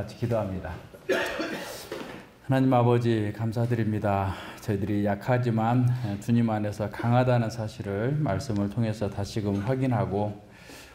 같이 기도합니다. 하나님 아버지 감사드립니다. 저희들이 약하지만 주님 안에서 강하다는 사실을 말씀을 통해서 다시금 확인하고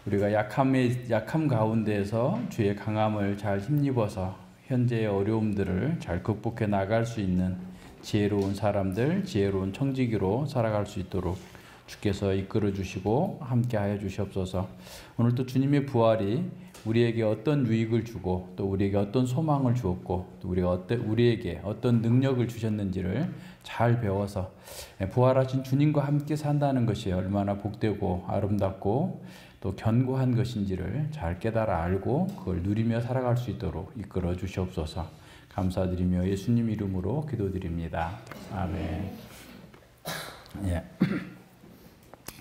우리가 약함 가운데에서 주의 강함을 잘 힘입어서 현재의 어려움들을 잘 극복해 나갈 수 있는 지혜로운 사람들, 지혜로운 청지기로 살아갈 수 있도록 주께서 이끌어 주시고 함께하여 주시옵소서. 오늘 또 주님의 부활이 우리에게 어떤 유익을 주고 또 우리에게 어떤 소망을 주었고 또 우리에게 어떤 능력을 주셨는지를 잘 배워서 부활하신 주님과 함께 산다는 것이 얼마나 복되고 아름답고 또 견고한 것인지를 잘 깨달아 알고 그걸 누리며 살아갈 수 있도록 이끌어 주시옵소서. 감사드리며 예수님 이름으로 기도드립니다. 아멘. 예.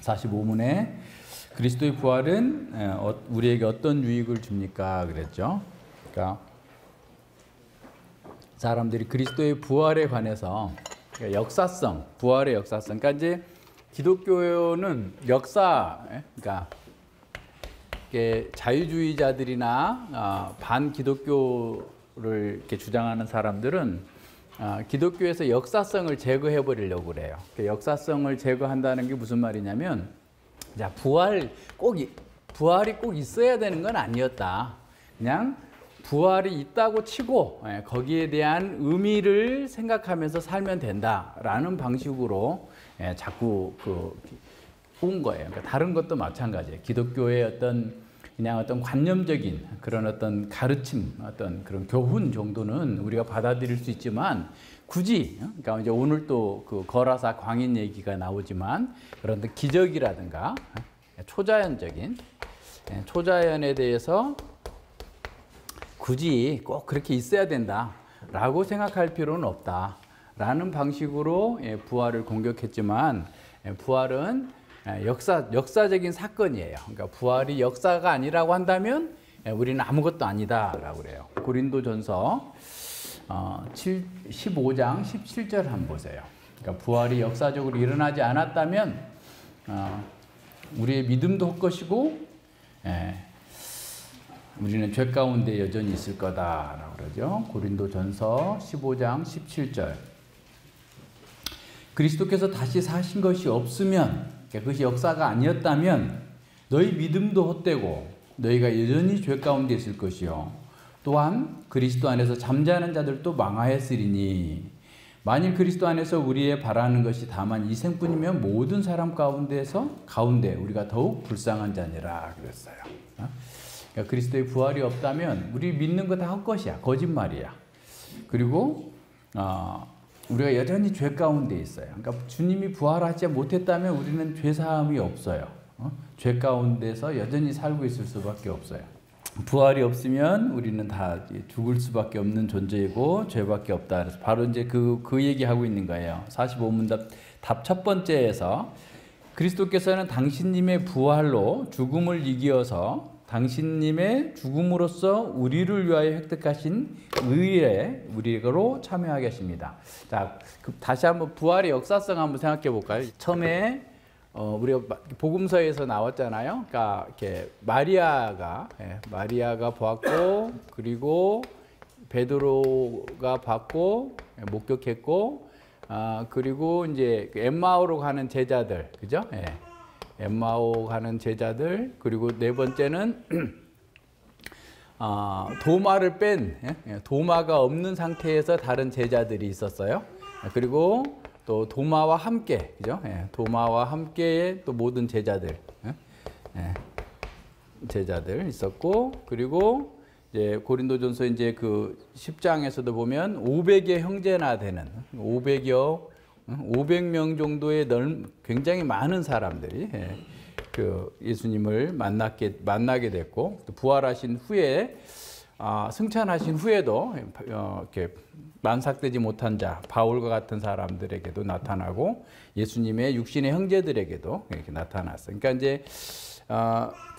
45문에 그리스도의 부활은 우리에게 어떤 유익을 줍니까? 그랬죠. 그러니까 사람들이 그리스도의 부활에 관해서 역사성, 부활의 역사성. 그러니까 이제 기독교는 역사, 그러니까 자유주의자들이나 반기독교를 이렇게 주장하는 사람들은 기독교에서 역사성을 제거해 버리려고 그래요. 역사성을 제거한다는 게 무슨 말이냐면, 자, 부활이 꼭 있어야 되는 건 아니었다. 그냥 부활이 있다고 치고 거기에 대한 의미를 생각하면서 살면 된다라는 방식으로 자꾸 온 거예요. 그러니까 다른 것도 마찬가지예요. 기독교의 그냥 어떤 관념적인 그런 어떤 가르침, 어떤 그런 교훈 정도는 우리가 받아들일 수 있지만 굳이, 그러니까 이제 오늘 또 그 거라사 광인 얘기가 나오지만 그런 기적이라든가 초자연적인 초자연에 대해서 굳이 꼭 그렇게 있어야 된다라고 생각할 필요는 없다라는 방식으로 부활을 공격했지만 부활은 역사적인 사건이에요. 그러니까 부활이 역사가 아니라고 한다면 우리는 아무것도 아니다라고 그래요. 고린도전서 15장 17절 한번 보세요. 그러니까 부활이 역사적으로 일어나지 않았다면 우리의 믿음도 헛것이고 우리는 죄 가운데 여전히 있을 거다라고 그러죠. 고린도전서 15장 17절. 그리스도께서 다시 사신 것이 없으면, 그것이 역사가 아니었다면 너희 믿음도 헛되고 너희가 여전히 죄 가운데 있을 것이요 또한 그리스도 안에서 잠자는 자들도 망하였으리니 만일 그리스도 안에서 우리의 바라는 것이 다만 이 생뿐이면 모든 사람 가운데 우리가 더욱 불쌍한 자니라 그랬어요. 그러니까 그리스도의 부활이 없다면 우리 믿는 거 다 헛것이야, 거짓말이야. 그리고 우리가 여전히 죄 가운데 있어요. 그러니까 주님이 부활하지 못했다면 우리는 죄 사함이 없어요. 죄 가운데서 여전히 살고 있을 수밖에 없어요. 부활이 없으면 우리는 다 죽을 수밖에 없는 존재이고 죄밖에 없다. 그래서 바로 이제 그 얘기하고 있는 거예요. 45문답 답 첫 번째에서 그리스도께서는 당신님의 부활로 죽음을 이기어서 당신님의 죽음으로써 우리를 위하여 획득하신 의에 우리로 참여하게 하십니다. 자, 다시 한번 부활의 역사성 한번 생각해 볼까요? 처음에 우리가 복음서에서 나왔잖아요. 그러니까 이렇게 마리아가 보았고, 그리고 베드로가 봤고 목격했고, 그리고 이제 엠마오로 가는 제자들, 그죠? 엠마오 가는 제자들, 그리고 네 번째는 도마를 뺀, 도마가 없는 상태에서 다른 제자들이 있었어요. 그리고 또 도마와 함께, 그죠? 도마와 함께 또 모든 제자들 있었고, 그리고 이제 고린도전서 이제 그 10장에서도 보면 500의 형제나 되는 500명 정도의 굉장히 많은 사람들이 그 예수님을 만나게 됐고, 또 부활하신 후에 승천하신 후에도 이렇게 만삭되지 못한 자 바울과 같은 사람들에게도 나타나고 예수님의 육신의 형제들에게도 이렇게 나타났어요. 그러니까 이제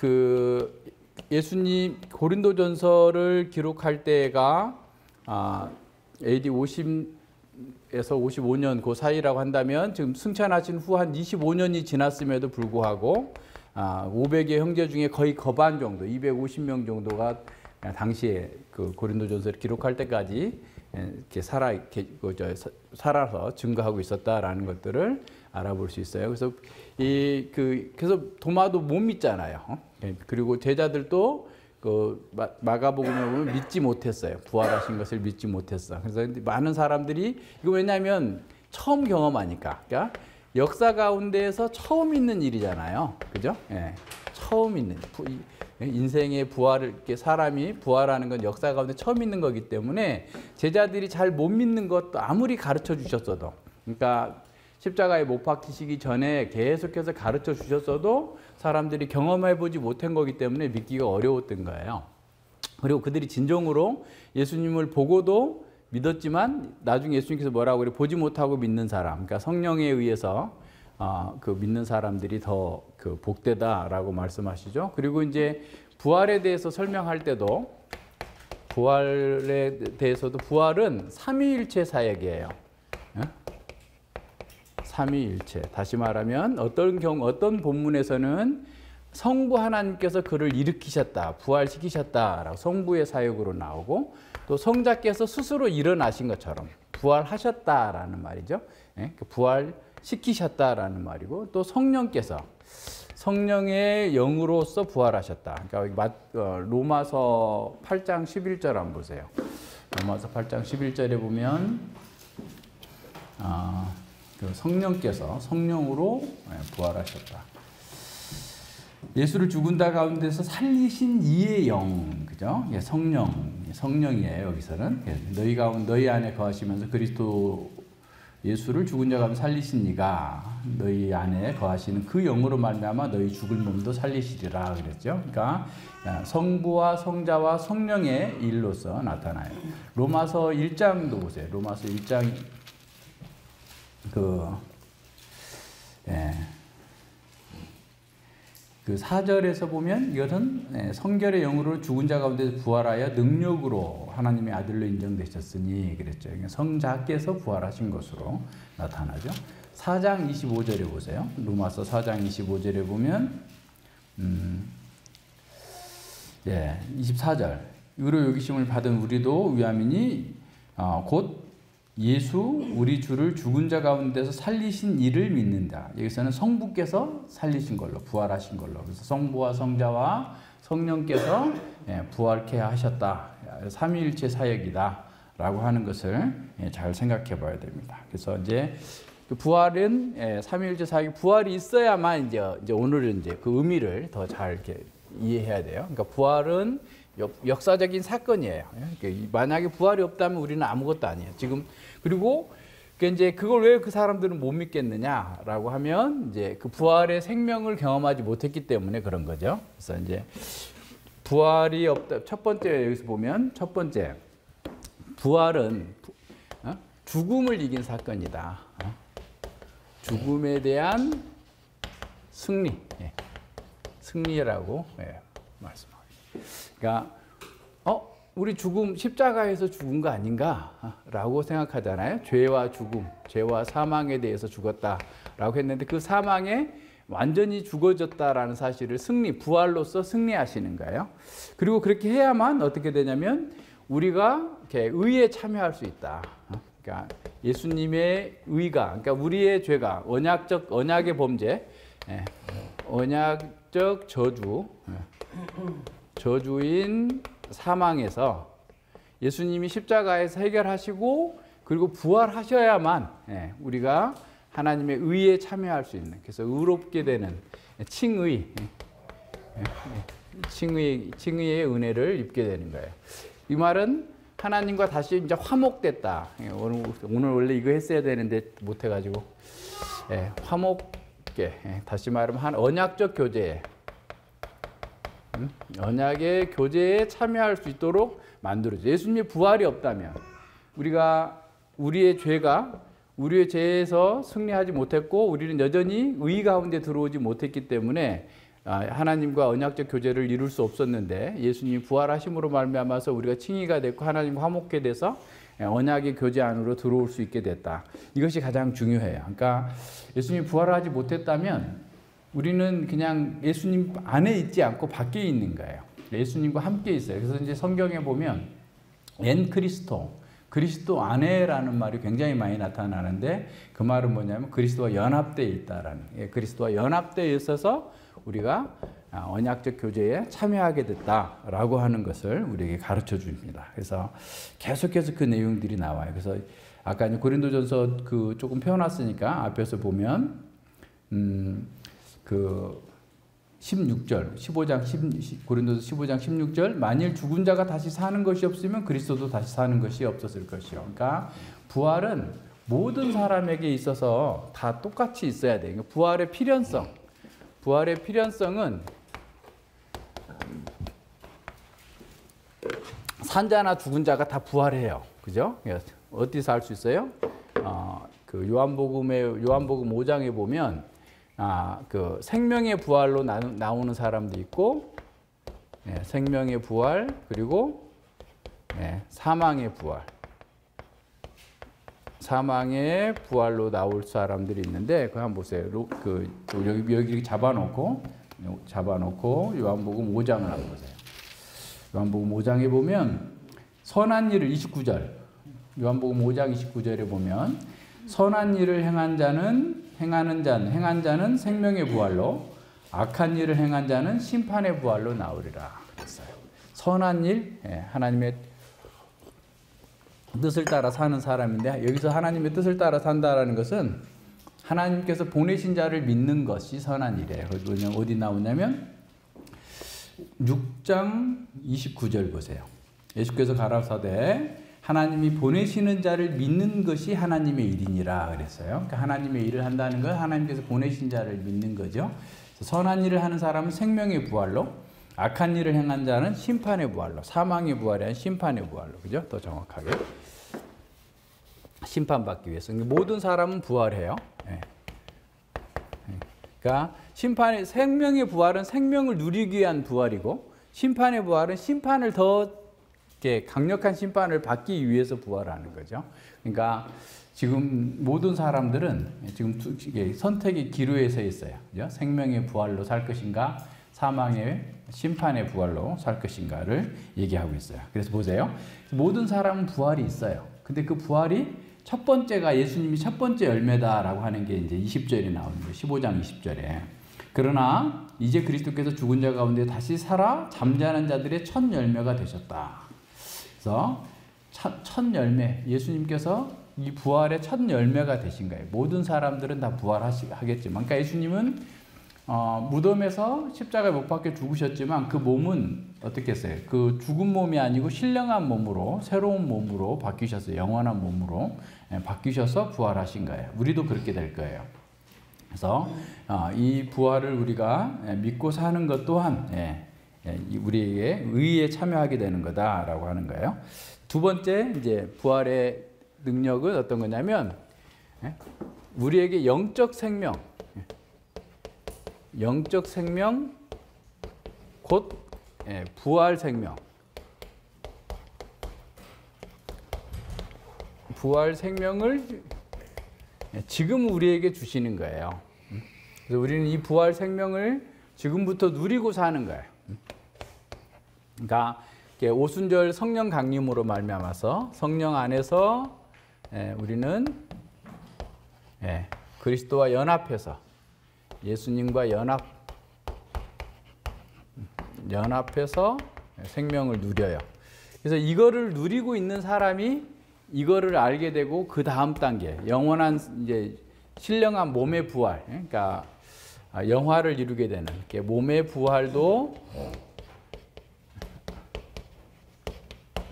그 예수님 고린도전서를 기록할 때가 AD 50에서 55년 그 사이라고 한다면 지금 승천하신 후 한 25년이 지났음에도 불구하고 500의 형제 중에 거의 거반 정도, 250명 정도가 당시에 그 고린도전서를 기록할 때까지 이렇게 살아서 증거하고 있었다라는 것들을 알아볼 수 있어요. 그래서 그래서 도마도 못 믿잖아요. 그리고 제자들도 그 마가복음에 보면 믿지 못했어요. 부활하신 것을 믿지 못했어. 그래서 많은 사람들이 이거 왜냐하면 처음 경험하니까, 그러니까 역사 가운데에서 처음 있는 일이잖아요. 그죠? 처음 있는 인생의 부활을, 이렇게 사람이 부활하는 건 역사 가운데 처음 있는 거기 때문에 제자들이 잘 못 믿는 것도 아무리 가르쳐 주셨어도, 그러니까 십자가에 못 박히시기 전에 계속해서 가르쳐 주셨어도 사람들이 경험해 보지 못한 거기 때문에 믿기가 어려웠던 거예요. 그리고 그들이 진정으로 예수님을 보고도 믿었지만 나중에 예수님께서 뭐라고 그래, 보지 못하고 믿는 사람, 그러니까 성령에 의해서 그 믿는 사람들이 더 그 복되다라고 말씀하시죠. 그리고 이제 부활에 대해서 설명할 때도 부활에 대해서도 부활은 삼위일체 사역이에요. 삼위일체. 다시 말하면 어떤 본문에서는 성부 하나님께서 그를 일으키셨다, 부활시키셨다라고 성부의 사역으로 나오고, 또 성자께서 스스로 일어나신 것처럼 부활하셨다라는 말이죠. 부활시키셨다라는 말이고, 또 성령의 영으로서 부활하셨다. 그러니까 로마서 8장 11절 한번 보세요. 로마서 8장 11절에 보면 그 성령께서 성령으로 부활하셨다. 예수를 죽은 자 가운데서 살리신 이의 영, 그죠? 성령이에요. 여기서는 너희 안에 거하시면서 그리스도 예수를 죽은 자 가운데 살리신 이가 너희 안에 거하시는 그 영으로 말미암아 너희 죽을 몸도 살리시리라 그랬죠. 그러니까 성부와 성자와 성령의 일로서 나타나요. 로마서 1장도 보세요. 로마서 1장 그 4절에서 보면 이것은 성결의 영으로 죽은 자 가운데 부활하여 능력으로 하나님의 아들로 인정되셨으니 그랬죠. 성자께서 부활하신 것으로 나타나죠. 4장 25절에 보세요. 로마서 4장 25절에 보면 24절 의로 여기심을 받은 우리도 위함이니 곧 예수 우리 주를 죽은 자 가운데서 살리신 이를 믿는다. 여기서는 성부께서 살리신 걸로, 부활하신 걸로. 그래서 성부와 성자와 성령께서 부활케 하셨다. 삼위일체 사역이다 라고 하는 것을 잘 생각해 봐야 됩니다. 그래서 이제 그 부활은 삼위일체 사역이 부활이 있어야만 이제 오늘은 이제 그 의미를 더 잘 이렇게 이해해야 돼요. 그러니까 부활은 역사적인 사건이에요. 그러니까 만약에 부활이 없다면 우리는 아무것도 아니에요. 지금 그리고 이제 그걸 왜 그 사람들은 못 믿겠느냐라고 하면 이제 그 부활의 생명을 경험하지 못했기 때문에 그런 거죠. 그래서 이제 부활이 없다. 첫 번째 여기서 보면 첫 번째 부활은 죽음을 이긴 사건이다. 죽음에 대한 승리, 승리라고 말씀합니다. 그러니까 우리 죽음 십자가에서 죽은 거 아닌가라고 생각하잖아요. 죄와 죽음, 죄와 사망에 대해서 죽었다라고 했는데 그 사망에 완전히 죽어졌다라는 사실을 부활로서 승리하시는 거예요. 그리고 그렇게 해야만 어떻게 되냐면 우리가 이렇게 의에 참여할 수 있다. 그러니까 예수님의 의가, 그러니까 우리의 죄가 언약의 범죄, 언약적 저주인 사망에서 예수님이 십자가에서 해결하시고 그리고 부활하셔야만 우리가 하나님의 의에 참여할 수 있는, 그래서 의롭게 되는 칭의의 은혜를 입게 되는 거예요. 이 말은 하나님과 다시 이제 화목됐다. 오늘 원래 이거 했어야 되는데 못 해가지고 화목게, 다시 말하면 언약적 교제, 언약의 교제에 참여할 수 있도록 만들어져. 예수님의 부활이 없다면 우리의 죄에서 승리하지 못했고 우리는 여전히 의 가운데 들어오지 못했기 때문에 하나님과 언약적 교제를 이룰 수 없었는데 예수님이 부활하심으로 말미암아서 우리가 칭의가 됐고 하나님과 화목게 돼서 언약의 교제 안으로 들어올 수 있게 됐다. 이것이 가장 중요해요. 그러니까 예수님이 부활하지 못했다면 우리는 그냥 예수님 안에 있지 않고 밖에 있는 거예요. 예수님과 함께 있어요. 그래서 이제 성경에 보면 그리스도 안에라는 말이 굉장히 많이 나타나는데 그 말은 뭐냐면 그리스도와 연합되어 있다라는, 그리스도와 연합되어 있어서 우리가 언약적 교제에 참여하게 됐다라고 하는 것을 우리에게 가르쳐 줍니다. 그래서 계속해서 그 내용들이 나와요. 그래서 아까 고린도전서 조금 펴놨으니까 앞에서 보면 그 16절, 고린도서 15장 16절, 만일 죽은 자가 다시 사는 것이 없으면 그리스도도 다시 사는 것이 없었을 것이요. 그러니까 부활은 모든 사람에게 있어서 다 똑같이 있어야 돼요. 부활의 필연성은 산자나 죽은 자가 다 부활해요. 그죠? 어디서 알 수 있어요? 그 요한복음 5장에 보면 그 생명의 부활로 나오는 사람도 있고, 생명의 부활, 그리고 사망의 부활로 나올 사람들이 있는데, 그거 한번 보세요. 여기 잡아놓고 요한복음 5장을 한번 보세요. 요한복음 5장에 보면 선한 일을 29절, 요한복음 5장 29절에 보면 선한 일을 행한 자는 생명의 부활로, 악한 일을 행한 자는 심판의 부활로 나오리라 그랬어요. 선한 일, 하나님의 뜻을 따라 사는 사람인데, 여기서 하나님의 뜻을 따라 산다라는 것은 하나님께서 보내신 자를 믿는 것이 선한 일이에요. 어디 나오냐면 6장 29절 보세요. 예수께서 가라사대 하나님이 보내시는 자를 믿는 것이 하나님의 일이니라 그랬어요. 그러니까 하나님의 일을 한다는 건 하나님께서 보내신 자를 믿는 거죠. 선한 일을 하는 사람은 생명의 부활로, 악한 일을 행한 자는 심판의 부활로, 사망의 부활이 아닌 심판의 부활로, 그죠? 더 정확하게 심판받기 위해서. 모든 사람은 부활해요. 그러니까 생명의 부활은 생명을 누리기 위한 부활이고, 심판의 부활은 심판을 더 강력한 심판을 받기 위해서 부활하는 거죠. 그러니까 지금 모든 사람들은 지금 선택의 기로에 서 있어요. 그죠? 생명의 부활로 살 것인가, 사망의 심판의 부활로 살 것인가를 얘기하고 있어요. 그래서 보세요. 모든 사람은 부활이 있어요. 근데 그 부활이 첫 번째가 예수님이 첫 번째 열매다라고 하는 게 이제 20절에 나오는 거예요. 15장 20절에. 그러나 이제 그리스도께서 죽은 자 가운데 다시 살아 잠자는 자들의 첫 열매가 되셨다. 그래서 첫 열매, 예수님께서 이 부활의 첫 열매가 되신 거예요. 모든 사람들은 다 부활하겠지만, 그러니까 예수님은 무덤에서 십자가에 못 박혀 죽으셨지만 그 몸은 어떻게 했어요? 그 죽은 몸이 아니고 신령한 몸으로, 새로운 몸으로 바뀌셨어요. 영원한 몸으로 바뀌셔서 부활하신 거예요. 우리도 그렇게 될 거예요. 그래서 이 부활을 우리가 믿고 사는 것 또한 우리에게 의에 참여하게 되는 거다라고 하는 거예요. 두 번째, 이제 부활의 능력은 어떤 거냐면 우리에게 영적 생명 곧 부활 생명을 지금 우리에게 주시는 거예요. 그래서 우리는 이 부활 생명을 지금부터 누리고 사는 거예요. 그러니까 오순절 성령 강림으로 말미암아서 성령 안에서 우리는 그리스도와 연합해서 예수님과 연합해서 생명을 누려요. 그래서 이거를 누리고 있는 사람이 이거를 알게 되고 그 다음 단계 영원한 이제 신령한 몸의 부활, 그러니까 영화를 이루게 되는 몸의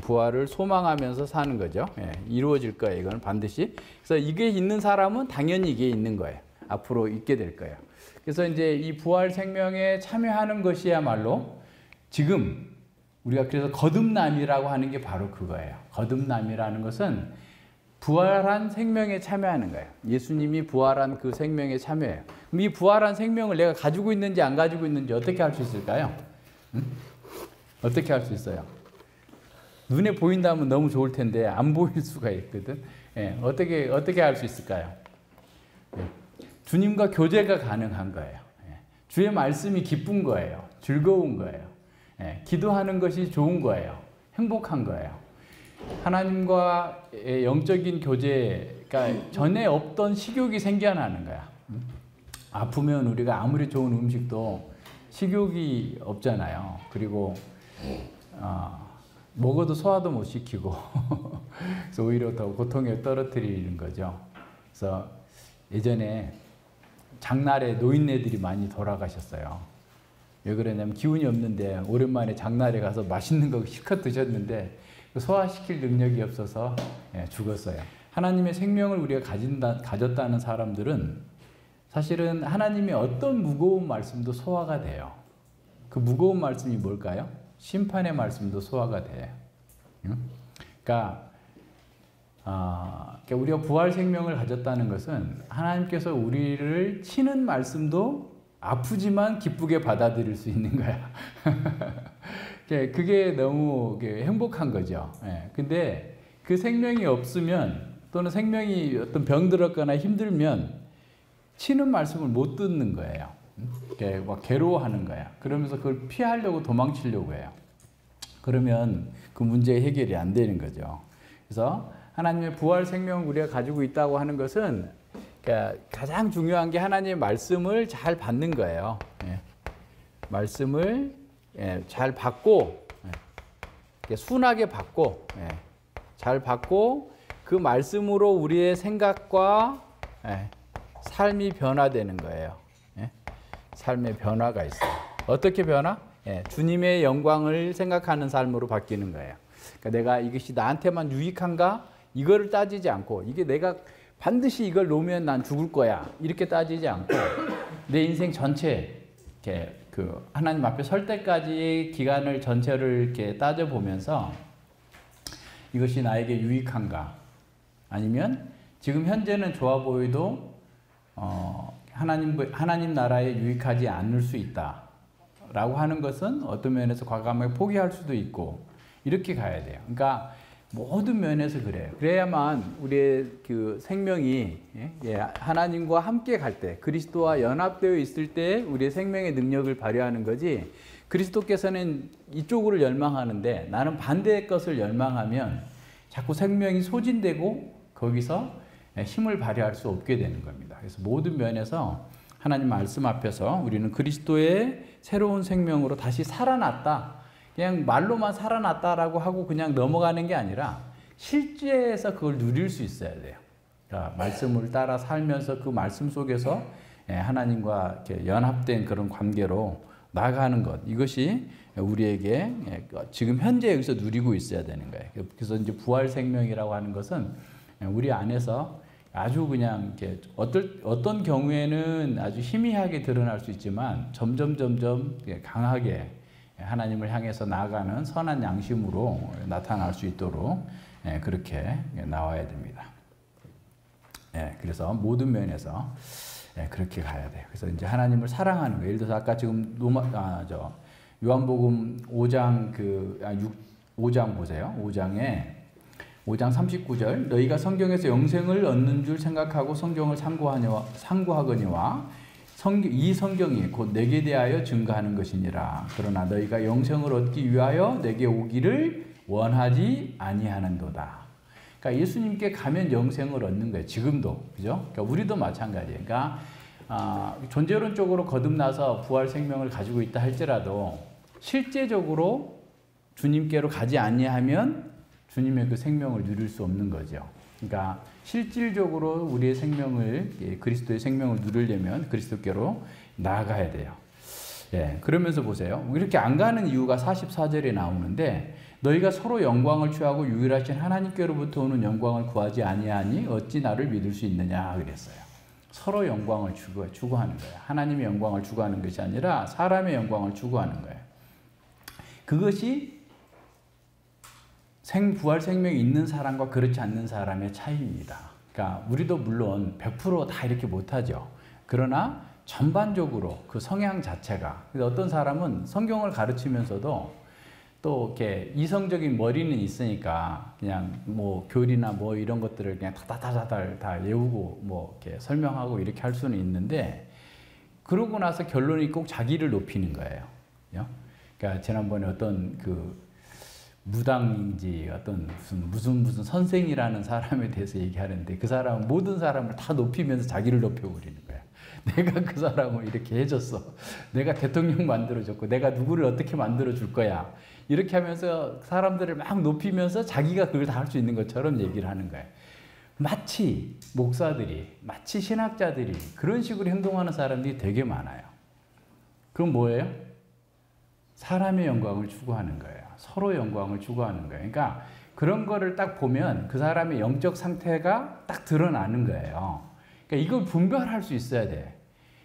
부활을 소망하면서 사는 거죠. 이루어질 거예요. 이건 반드시. 그래서 이게 있는 사람은 당연히 이게 있는 거예요. 앞으로 있게 될 거예요. 그래서 이제 이 부활 생명에 참여하는 것이야말로 지금 우리가 그래서 거듭남이라고 하는 게 바로 그거예요. 거듭남이라는 것은 부활한 생명에 참여하는 거예요. 예수님이 부활한 그 생명에 참여해요. 그럼 이 부활한 생명을 내가 가지고 있는지 안 가지고 있는지 어떻게 할 수 있을까요? 어떻게 할 수 있어요? 눈에 보인다면 너무 좋을 텐데 안 보일 수가 있거든. 어떻게 할 수 있을까요? 주님과 교제가 가능한 거예요. 주의 말씀이 기쁜 거예요. 즐거운 거예요. 기도하는 것이 좋은 거예요. 행복한 거예요. 하나님과의 영적인 교제가 전에 없던 식욕이 생겨나는 거야. 아프면 우리가 아무리 좋은 음식도 식욕이 없잖아요. 그리고 먹어도 소화도 못 시키고 그래서 오히려 더 고통에 떨어뜨리는 거죠. 그래서 예전에 장날에 노인네들이 많이 돌아가셨어요. 왜 그러냐면 기운이 없는데 오랜만에 장날에 가서 맛있는 거 실컷 드셨는데 소화시킬 능력이 없어서 죽었어요. 하나님의 생명을 우리가 가졌다는 사람들은 사실은 하나님의 어떤 무거운 말씀도 소화가 돼요. 그 무거운 말씀이 뭘까요? 심판의 말씀도 소화가 돼요. 그러니까 우리가 부활 생명을 가졌다는 것은 하나님께서 우리를 치는 말씀도 아프지만 기쁘게 받아들일 수 있는 거야. 그게 너무 행복한 거죠. 근데 그 생명이 없으면 또는 생명이 어떤 병들었거나 힘들면 치는 말씀을 못 듣는 거예요. 막 괴로워하는 거야. 그러면서 그걸 피하려고 도망치려고 해요. 그러면 그 문제 해결이 안 되는 거죠. 그래서 하나님의 부활 생명을 우리가 가지고 있다고 하는 것은 가장 중요한 게 하나님의 말씀을 잘 받는 거예요. 말씀을 잘 받고 순하게 받고 잘 받고 그 말씀으로 우리의 생각과 삶이 변화되는 거예요. 삶의 변화가 있어요. 어떻게 변화? 주님의 영광을 생각하는 삶으로 바뀌는 거예요. 그러니까 내가 이것이 나한테만 유익한가? 이거를 따지지 않고 이게 내가 반드시 이걸 놓으면 난 죽을 거야 이렇게 따지지 않고 내 인생 전체 이렇게 그 하나님 앞에 설 때까지의 기간을 전체를 이렇게 따져보면서 이것이 나에게 유익한가? 아니면 지금 현재는 좋아 보여도 하나님 나라에 유익하지 않을 수 있다라고 하는 것은 어떤 면에서 과감하게 포기할 수도 있고 이렇게 가야 돼요. 그러니까 모든 면에서 그래요. 그래야만 우리의 그 생명이 하나님과 함께 갈 때, 그리스도와 연합되어 있을 때 우리의 생명의 능력을 발휘하는 거지. 그리스도께서는 이쪽으로 열망하는데 나는 반대의 것을 열망하면 자꾸 생명이 소진되고 거기서 힘을 발휘할 수 없게 되는 겁니다. 그래서 모든 면에서 하나님 말씀 앞에서 우리는 그리스도의 새로운 생명으로 다시 살아났다. 그냥 말로만 살아났다라고 하고 그냥 넘어가는 게 아니라 실제에서 그걸 누릴 수 있어야 돼요. 그러니까 말씀을 따라 살면서 그 말씀 속에서 하나님과 이렇게 연합된 그런 관계로 나아가는 것, 이것이 우리에게 지금 현재 여기서 누리고 있어야 되는 거예요. 그래서 이제 부활 생명이라고 하는 것은 우리 안에서 아주 그냥 이렇게 어떤 경우에는 아주 희미하게 드러날 수 있지만 점점 강하게 하나님을 향해서 나아가는 선한 양심으로 나타날 수 있도록 그렇게 나와야 됩니다. 그래서 모든 면에서 그렇게 가야 돼요. 그래서 이제 하나님을 사랑하는 거예요. 예를 들어서 아까 지금 요한복음 5장 5장 보세요. 5장 39절, 너희가 성경에서 영생을 얻는 줄 생각하고 성경을 상고하거니와 이 성경이 곧 내게 대하여 증거하는 것이니라. 그러나 너희가 영생을 얻기 위하여 내게 오기를 원하지 아니하는도다. 그러니까 예수님께 가면 영생을 얻는 거예요. 지금도. 그죠? 그러니까 우리도 마찬가지예요. 그러니까 존재론적으로 거듭나서 부활 생명을 가지고 있다 할지라도 실제적으로 주님께로 가지 아니하면 주님의 그 생명을 누릴 수 없는 거죠. 그러니까 실질적으로 우리의 생명을, 그리스도의 생명을 누리려면 그리스도께로 나아가야 돼요. 그러면서 보세요. 이렇게 안 가는 이유가 44절에 나오는데, 너희가 서로 영광을 취하고 유일하신 하나님께로부터 오는 영광을 구하지 아니하니 어찌 나를 믿을 수 있느냐 그랬어요. 서로 영광을 추구하는 거예요. 하나님의 영광을 추구하는 것이 아니라 사람의 영광을 추구하는 거예요. 그것이 부활 생명이 있는 사람과 그렇지 않는 사람의 차이입니다. 그러니까 우리도 물론 100% 다 이렇게 못하죠. 그러나 전반적으로 그 성향 자체가, 어떤 사람은 성경을 가르치면서도 또 이렇게 이성적인 머리는 있으니까 그냥 뭐 교리나 뭐 이런 것들을 그냥 다다다다달 다 외우고 뭐 이렇게 설명하고 이렇게 할 수는 있는데, 그러고 나서 결론이 꼭 자기를 높이는 거예요. 그러니까 지난번에 어떤 무당인지 어떤 무슨 선생이라는 사람에 대해서 얘기하는데, 그 사람은 모든 사람을 다 높이면서 자기를 높여버리는 거야. 내가 그 사람을 이렇게 해줬어. 내가 대통령 만들어줬고, 내가 누구를 어떻게 만들어줄 거야. 이렇게 하면서 사람들을 막 높이면서 자기가 그걸 다 할 수 있는 것처럼 얘기를 하는 거예요. 마치 목사들이, 마치 신학자들이 그런 식으로 행동하는 사람들이 되게 많아요. 그럼 뭐예요? 사람의 영광을 추구하는 거예요. 서로 영광을 추구하는 거예요. 그러니까 그런 거를 딱 보면 그 사람의 영적 상태가 딱 드러나는 거예요. 그러니까 이걸 분별할 수 있어야 돼.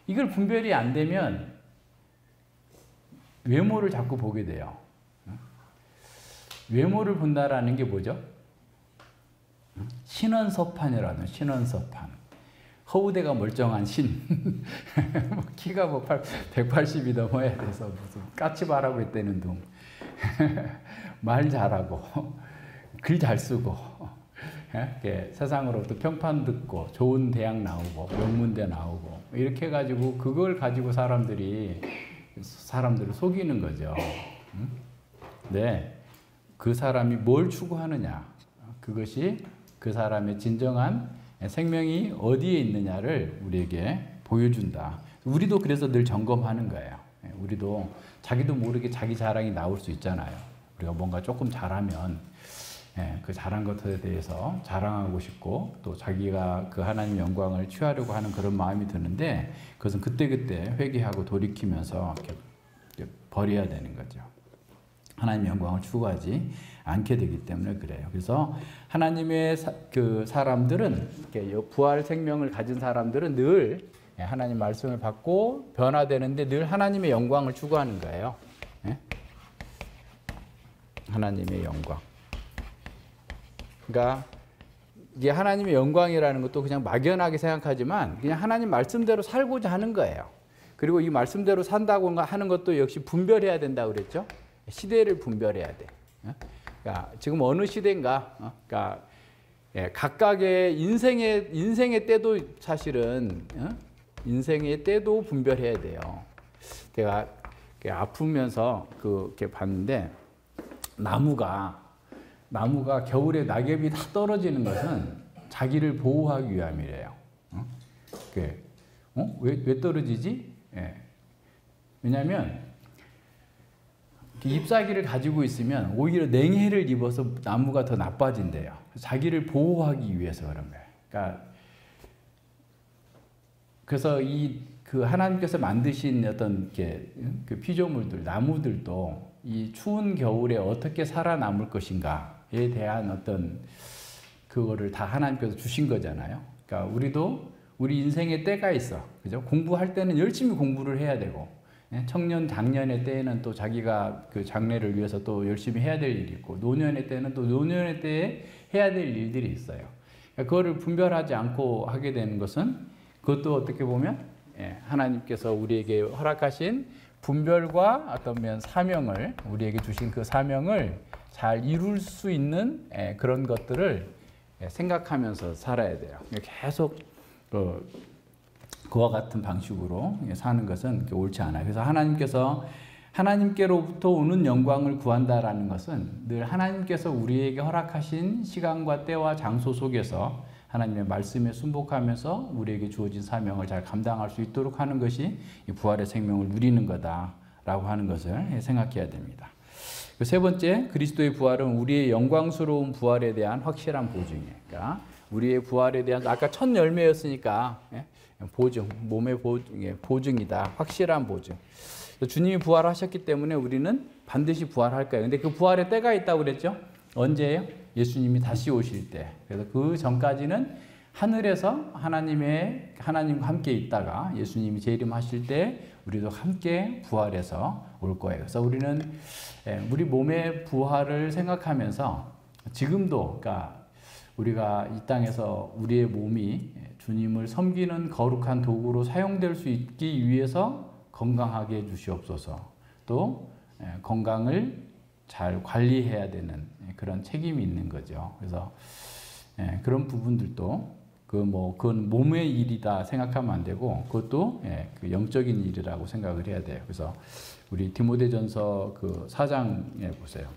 이걸 분별이 안 되면 외모를 자꾸 보게 돼요. 외모를 본다라는 게 뭐죠? 신원서판이라는, 신원서판. 허우대가 멀쩡한 신. 키가 뭐 180이 넘어야 돼서 무슨 까치발하고 있다는 둥. 말 잘하고, 글 잘 쓰고, 세상으로부터 평판 듣고, 좋은 대학 나오고, 명문대 나오고, 이렇게 해가지고, 그걸 가지고 사람들을 속이는 거죠. 네. 그 사람이 뭘 추구하느냐. 그것이 그 사람의 진정한 생명이 어디에 있느냐를 우리에게 보여준다. 우리도 그래서 늘 점검하는 거예요. 우리도 자기도 모르게 자기 자랑이 나올 수 있잖아요. 우리가 뭔가 조금 잘하면 그 잘한 것에 대해서 자랑하고 싶고, 또 자기가 그 하나님의 영광을 취하려고 하는 그런 마음이 드는데, 그것은 그때그때 회개하고 돌이키면서 이렇게 버려야 되는 거죠. 하나님의 영광을 추구하지 않게 되기 때문에 그래요. 그래서 하나님의 그 사람들은, 부활 생명을 가진 사람들은 늘 하나님 말씀을 받고 변화되는데 늘 하나님의 영광을 추구하는 거예요. 하나님의 영광. 그러니까 이게 하나님의 영광이라는 것도 그냥 막연하게 생각하지만 그냥 하나님 말씀대로 살고자 하는 거예요. 그리고 이 말씀대로 산다고 하는 것도 역시 분별해야 된다고 그랬죠. 시대를 분별해야 돼. 그러니까 지금 어느 시대인가? 그러니까 각각의 인생의 때도 사실은 인생의 때도 분별해야 돼요. 제가 아프면서 이렇게 봤는데, 나무가 겨울에 낙엽이 다 떨어지는 것은 자기를 보호하기 위함이래요. 왜 떨어지지? 왜냐하면 잎사귀를 가지고 있으면 오히려 냉해를 입어서 나무가 더 나빠진대요. 자기를 보호하기 위해서 그런 거예요. 그러니까 그래서 그 하나님께서 만드신 어떤 그 피조물들, 나무들도 이 추운 겨울에 어떻게 살아남을 것인가에 대한 어떤 그거를 다 하나님께서 주신 거잖아요. 그러니까 우리도 우리 인생의 때가 있어. 그죠? 공부할 때는 열심히 공부를 해야 되고, 청년 장년의 때에는 또 자기가 그 장래를 위해서 또 열심히 해야 될 일이 있고, 노년의 때는 또 노년의 때에 해야 될 일들이 있어요. 그러니까 그거를 분별하지 않고 하게 되는 것은 그것도 어떻게 보면 하나님께서 우리에게 허락하신 분별과 어떤 면 사명을, 우리에게 주신 그 사명을 잘 이룰 수 있는 그런 것들을 생각하면서 살아야 돼요. 계속 그와 같은 방식으로 사는 것은 옳지 않아요. 그래서 하나님께로부터 오는 영광을 구한다라는 것은 늘 하나님께서 우리에게 허락하신 시간과 때와 장소 속에서 하나님의 말씀에 순복하면서 우리에게 주어진 사명을 잘 감당할 수 있도록 하는 것이 부활의 생명을 누리는 거다라고 하는 것을 생각해야 됩니다. 세 번째, 그리스도의 부활은 우리의 영광스러운 부활에 대한 확실한 보증이에요. 그러니까 우리의 부활에 대한, 아까 첫 열매였으니까 보증, 몸의 보증이다. 확실한 보증. 주님이 부활하셨기 때문에 우리는 반드시 부활할 거예요. 근데 그 부활의 때가 있다고 그랬죠? 언제예요? 예수님이 다시 오실 때. 그래서 그 전까지는 하늘에서 하나님과 함께 있다가 예수님이 재림하실 때 우리도 함께 부활해서 올 거예요. 그래서 우리는 우리 몸의 부활을 생각하면서 지금도, 그러니까 우리가 이 땅에서 우리의 몸이 주님을 섬기는 거룩한 도구로 사용될 수 있기 위해서 건강하게 해 주시옵소서. 또 건강을 잘 관리해야 되는 그런 책임이 있는 거죠. 그래서 그런 부분들도 그건 몸의 일이다 생각하면 안 되고, 그것도 그 영적인 일이라고 생각을 해야 돼요. 그래서 우리 디모데전서 그 4장에 보세요.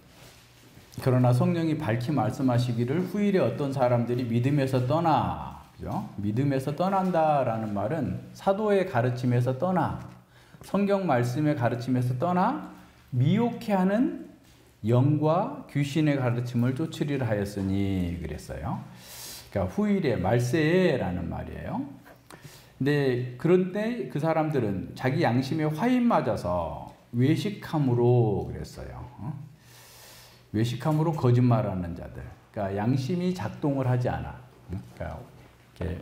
그러나 성령이 밝히 말씀하시기를 후일에 어떤 사람들이 믿음에서 떠나, 그죠? 믿음에서 떠난다라는 말은 사도의 가르침에서 떠나, 성경 말씀의 가르침에서 떠나 미혹해하는 영과 귀신의 가르침을 쫓으리라 하였으니 그랬어요. 그러니까 후일에, 말세에라는 말이에요. 근데 그런데 그 사람들은 자기 양심에 화인 맞아서 외식함으로 그랬어요. 외식함으로 거짓말하는 자들. 그러니까 양심이 작동을 하지 않아. 그러니까 이렇게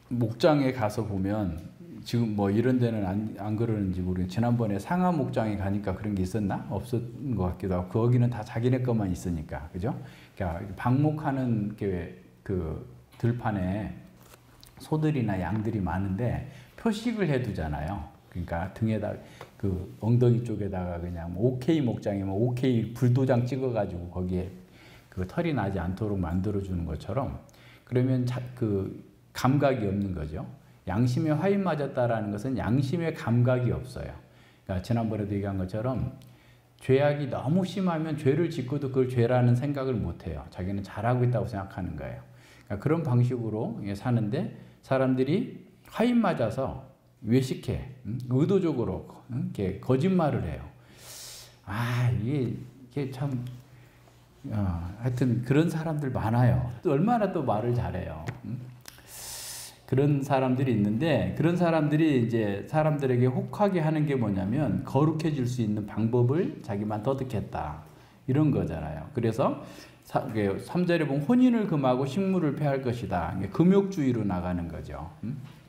목장에 가서 보면, 지금 뭐 이런 데는 안 그러는지 모르겠는데, 지난번에 상하 목장에 가니까 그런 게 있었나? 없었던 것 같기도 하고, 거기는 다 자기네 것만 있으니까, 그죠? 그러니까 방목하는 그 들판에 소들이나 양들이 많은데 표식을 해두잖아요. 그러니까 등에다, 그 엉덩이 쪽에다가 그냥 OK 목장이면 OK 불도장 찍어가지고 거기에 그 털이 나지 않도록 만들어주는 것처럼, 그러면 그 감각이 없는 거죠. 양심에 화인 맞았다라는 것은 양심의 감각이 없어요. 그러니까 지난번에도 얘기한 것처럼 죄악이 너무 심하면 죄를 짓고도 그걸 죄라는 생각을 못해요. 자기는 잘하고 있다고 생각하는 거예요. 그러니까 그런 방식으로 사는데, 사람들이 화인 맞아서 외식해, 의도적으로 이렇게 거짓말을 해요. 이게 참, 하여튼 그런 사람들 많아요. 또 얼마나 또 말을 잘해요. 그런 사람들이 있는데, 그런 사람들이 이제 사람들에게 혹하게 하는 게 뭐냐면 거룩해질 수 있는 방법을 자기만 터득했다, 이런 거잖아요. 그래서 3절에 보면 혼인을 금하고 식물을 폐할 것이다. 금욕주의로 나가는 거죠.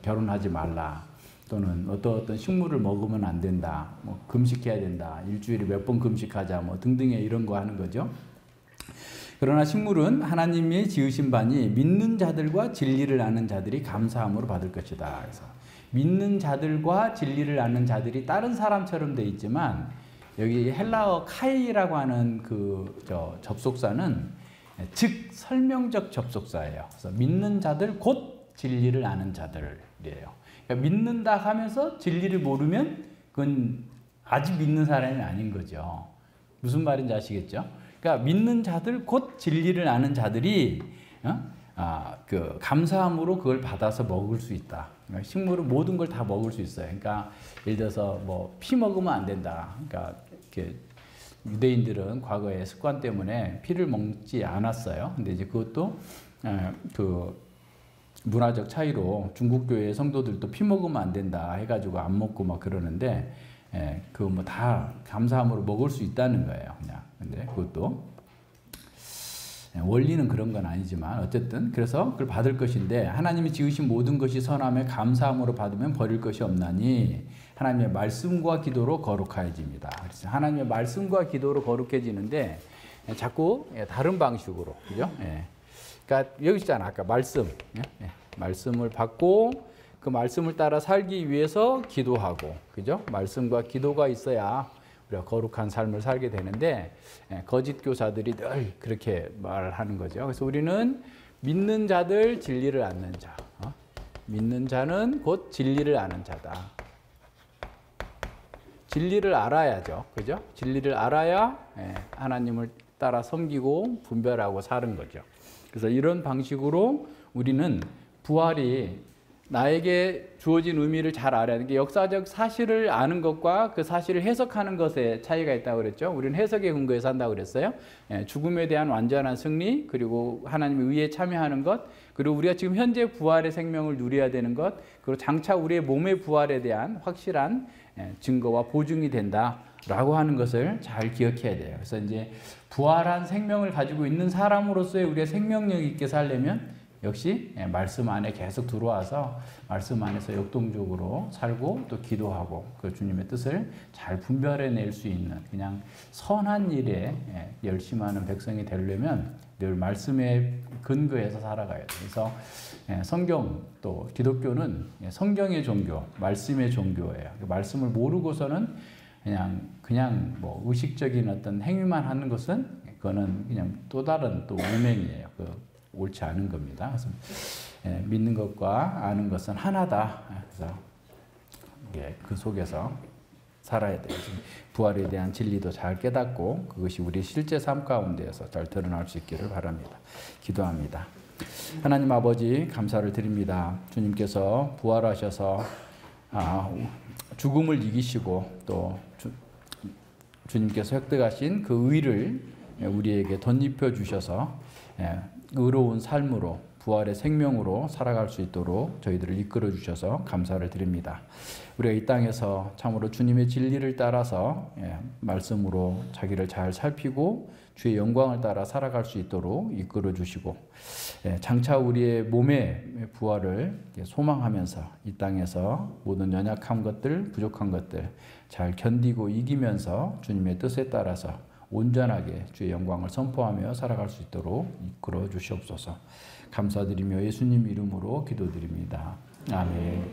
결혼하지 말라, 또는 어떤 식물을 먹으면 안 된다, 뭐 금식해야 된다, 일주일에 몇 번 금식하자, 뭐 등등의 이런 거 하는 거죠. 그러나 식물은 하나님이 지으신 바니 믿는 자들과 진리를 아는 자들이 감사함으로 받을 것이다. 그래서 믿는 자들과 진리를 아는 자들이 다른 사람처럼 돼 있지만, 여기 헬라어 카이라고 하는 접속사는 즉 설명적 접속사예요. 그래서 믿는 자들 곧 진리를 아는 자들이에요. 그러니까 믿는다 하면서 진리를 모르면 그건 아직 믿는 사람이 아닌 거죠. 무슨 말인지 아시겠죠? 그러니까 믿는 자들 곧 진리를 아는 자들이 그 감사함으로 그걸 받아서 먹을 수 있다. 그러니까 식물은 모든 걸 다 먹을 수 있어요. 그러니까 예를 들어서 뭐 피 먹으면 안 된다. 그러니까 이렇게 유대인들은 과거의 습관 때문에 피를 먹지 않았어요. 근데 이제 그것도 그 문화적 차이로 중국 교회 성도들도 피 먹으면 안 된다 해가지고 안 먹고 막 그러는데 그 뭐 다 감사함으로 먹을 수 있다는 거예요. 그냥 근데 그것도 원리는 그런 건 아니지만 어쨌든 그래서 그걸 받을 것인데 하나님이 지으신 모든 것이 선함에 감사함으로 받으면 버릴 것이 없나니 하나님의 말씀과 기도로 거룩해집니다. 그래서 하나님의 말씀과 기도로 거룩해지는데 자꾸 다른 방식으로 그죠? 그러니까 여기 있잖아 아까 말씀 말씀을 받고 그 말씀을 따라 살기 위해서 기도하고 그죠? 말씀과 기도가 있어야 우리가 거룩한 삶을 살게 되는데 거짓 교사들이 늘 그렇게 말하는 거죠. 그래서 우리는 믿는 자들 진리를 아는 자, 믿는 자는 곧 진리를 아는 자다. 진리를 알아야죠, 그죠? 진리를 알아야 하나님을 따라 섬기고 분별하고 사는 거죠. 그래서 이런 방식으로 우리는 부활이 나에게 주어진 의미를 잘 알아야 하는 게 역사적 사실을 아는 것과 그 사실을 해석하는 것에 차이가 있다고 그랬죠. 우리는 해석의 근거에서 한다고 그랬어요. 죽음에 대한 완전한 승리, 그리고 하나님의 의에 참여하는 것, 그리고 우리가 지금 현재 부활의 생명을 누려야 되는 것, 그리고 장차 우리의 몸의 부활에 대한 확실한 증거와 보증이 된다라고 하는 것을 잘 기억해야 돼요. 그래서 이제 부활한 생명을 가지고 있는 사람으로서의 우리의 생명력 있게 살려면 역시 말씀 안에 계속 들어와서 말씀 안에서 역동적으로 살고 또 기도하고 그 주님의 뜻을 잘 분별해낼 수 있는 그냥 선한 일에 열심하는 백성이 되려면 늘 말씀에 근거해서 살아가야 돼요. 그래서 성경 또 기독교는 성경의 종교, 말씀의 종교예요. 말씀을 모르고서는 그냥 뭐 의식적인 어떤 행위만 하는 것은 그거는 그냥 또 다른 또 운명이에요. 옳지 않은 겁니다. 그래서 믿는 것과 아는 것은 하나다. 그래서 그 속에서 살아야 돼요. 부활에 대한 진리도 잘 깨닫고 그것이 우리 실제 삶 가운데에서 잘 드러날 수 있기를 바랍니다. 기도합니다. 하나님 아버지 감사를 드립니다. 주님께서 부활하셔서 죽음을 이기시고 또 주님께서 획득하신 그 의를 우리에게 덧입혀 주셔서 의로운 삶으로 부활의 생명으로 살아갈 수 있도록 저희들을 이끌어 주셔서 감사를 드립니다. 우리가 이 땅에서 참으로 주님의 진리를 따라서 말씀으로 자기를 잘 살피고 주의 영광을 따라 살아갈 수 있도록 이끌어 주시고 장차 우리의 몸의 부활을 소망하면서 이 땅에서 모든 연약한 것들, 부족한 것들 잘 견디고 이기면서 주님의 뜻에 따라서 온전하게 주의 영광을 선포하며 살아갈 수 있도록 이끌어 주시옵소서. 감사드리며 예수님 이름으로 기도드립니다. 아멘.